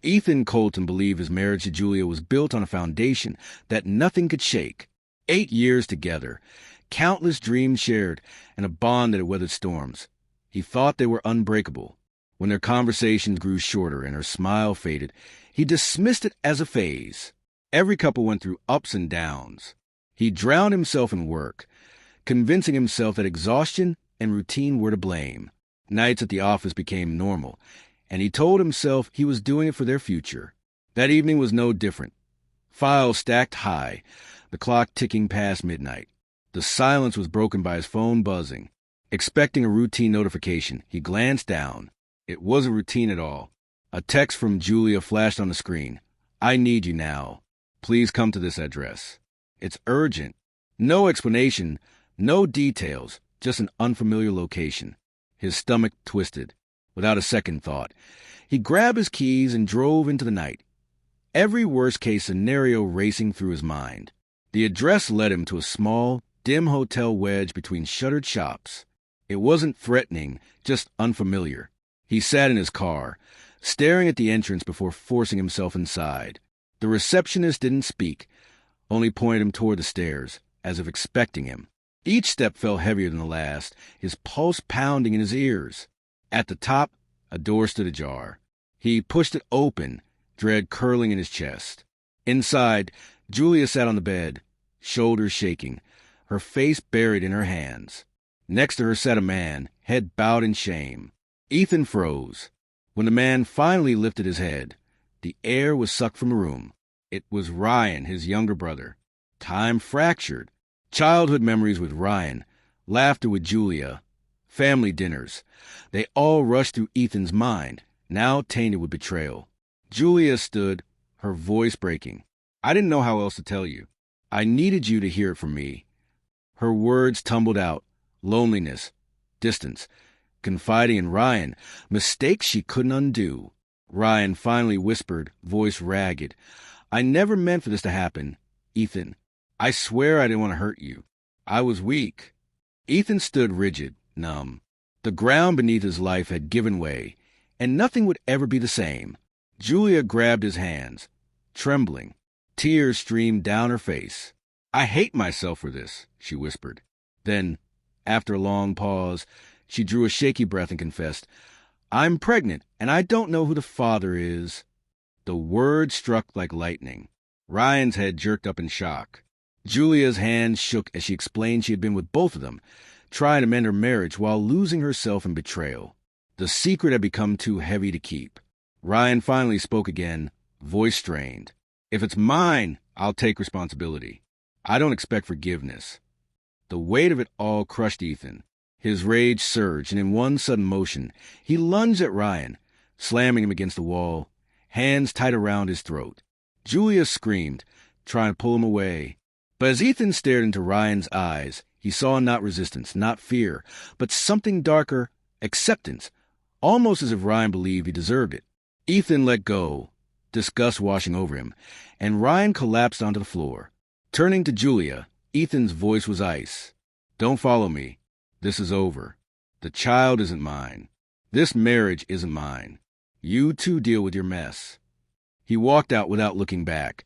Ethan Coloulton believed his marriage to Julia was built on a foundation that nothing could shake. 8 years together, countless dreams shared, and a bond that had weathered storms. He thought they were unbreakable. When their conversations grew shorter and her smile faded, he dismissed it as a phase. Every couple went through ups and downs. He drowned himself in work, convincing himself that exhaustion and routine were to blame. Nights at the office became normal, and he told himself he was doing it for their future. That evening was no different. Files stacked high, the clock ticking past midnight. The silence was broken by his phone buzzing. Expecting a routine notification, he glanced down. It wasn't routine at all. A text from Julia flashed on the screen. "I need you now. Please come to this address." It's urgent. No explanation, no details, just an unfamiliar location. His stomach twisted. Without a second thought, he grabbed his keys and drove into the night. Every worst-case scenario racing through his mind. The address led him to a small, dim hotel wedged between shuttered shops. It wasn't threatening, just unfamiliar. He sat in his car, staring at the entrance before forcing himself inside. The receptionist didn't speak, only pointed him toward the stairs, as if expecting him. Each step felt heavier than the last, his pulse pounding in his ears. At the top, a door stood ajar. He pushed it open, dread curling in his chest. Inside, Julia sat on the bed, shoulders shaking, her face buried in her hands. Next to her sat a man, head bowed in shame. Ethan froze. When the man finally lifted his head, the air was sucked from the room. It was Ryan, his younger brother. Time fractured. Childhood memories with Ryan, laughter with Julia, family dinners. They all rushed through Ethan's mind, now tainted with betrayal. Julia stood, her voice breaking. "I didn't know how else to tell you. I needed you to hear it from me." Her words tumbled out. Loneliness, distance, confiding in Ryan, mistakes she couldn't undo. Ryan finally whispered, voice ragged, "I never meant for this to happen. Ethan, I swear I didn't want to hurt you. I was weak." Ethan stood rigid, numb. The ground beneath his life had given way, and nothing would ever be the same. Julia grabbed his hands, trembling. Tears streamed down her face. "I hate myself for this," she whispered. Then, after a long pause, she drew a shaky breath and confessed, "I'm pregnant, and I don't know who the father is." The word struck like lightning. Ryan's head jerked up in shock. Julia's hands shook as she explained she had been with both of them, trying to mend her marriage while losing herself in betrayal. The secret had become too heavy to keep. Ryan finally spoke again, voice strained. "If it's mine, I'll take responsibility. I don't expect forgiveness." The weight of it all crushed Ethan. His rage surged, and in one sudden motion, he lunged at Ryan, slamming him against the wall, hands tight around his throat. Julia screamed, trying to pull him away. But as Ethan stared into Ryan's eyes, he saw not resistance, not fear, but something darker, acceptance, almost as if Ryan believed he deserved it. Ethan let go, disgust washing over him, and Ryan collapsed onto the floor. Turning to Julia, Ethan's voice was ice. "Don't follow me. This is over. The child isn't mine. This marriage isn't mine. You two deal with your mess." He walked out without looking back,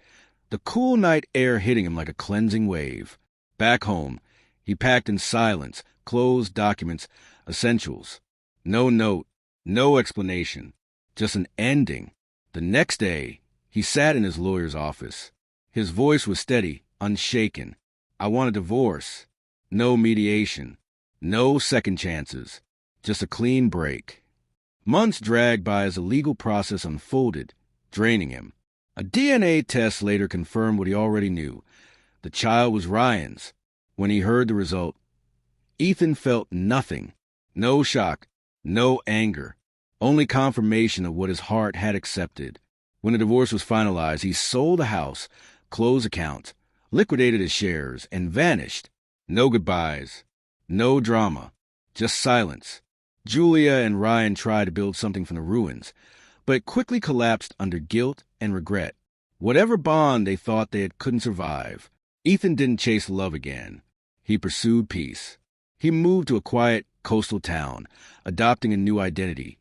the cool night air hitting him like a cleansing wave. Back home, he packed in silence, clothes, documents, essentials. No note, no explanation, just an ending. The next day, he sat in his lawyer's office. His voice was steady, unshaken. "I want a divorce. No mediation. No second chances. Just a clean break." Months dragged by as the legal process unfolded, draining him. A DNA test later confirmed what he already knew. The child was Ryan's. When he heard the result, Ethan felt nothing. No shock, no anger, only confirmation of what his heart had accepted. When the divorce was finalized, he sold the house, closed accounts, liquidated his shares, and vanished. No goodbyes, no drama, just silence. Julia and Ryan tried to build something from the ruins, but it quickly collapsed under guilt and regret. Whatever bond they thought they couldn't survive, Ethan didn't chase love again. He pursued peace. He moved to a quiet coastal town, adopting a new identity,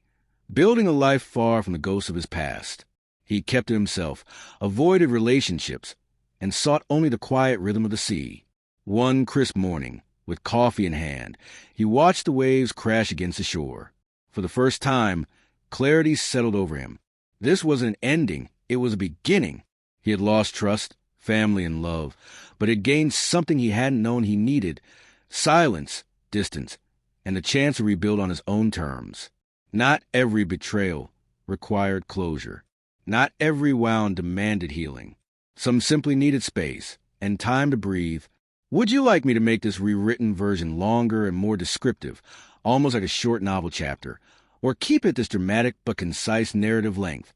building a life far from the ghosts of his past. He kept to himself, avoided relationships, and sought only the quiet rhythm of the sea. One crisp morning, with coffee in hand, he watched the waves crash against the shore. For the first time, clarity settled over him. This wasn't an ending, it was a beginning. He had lost trust, family, and love, but had gained something he hadn't known he needed: silence, distance, and the chance to rebuild on his own terms. Not every betrayal required closure. Not every wound demanded healing. Some simply needed space and time to breathe. Would you like me to make this rewritten version longer and more descriptive, almost like a short novel chapter, or keep it this dramatic but concise narrative length?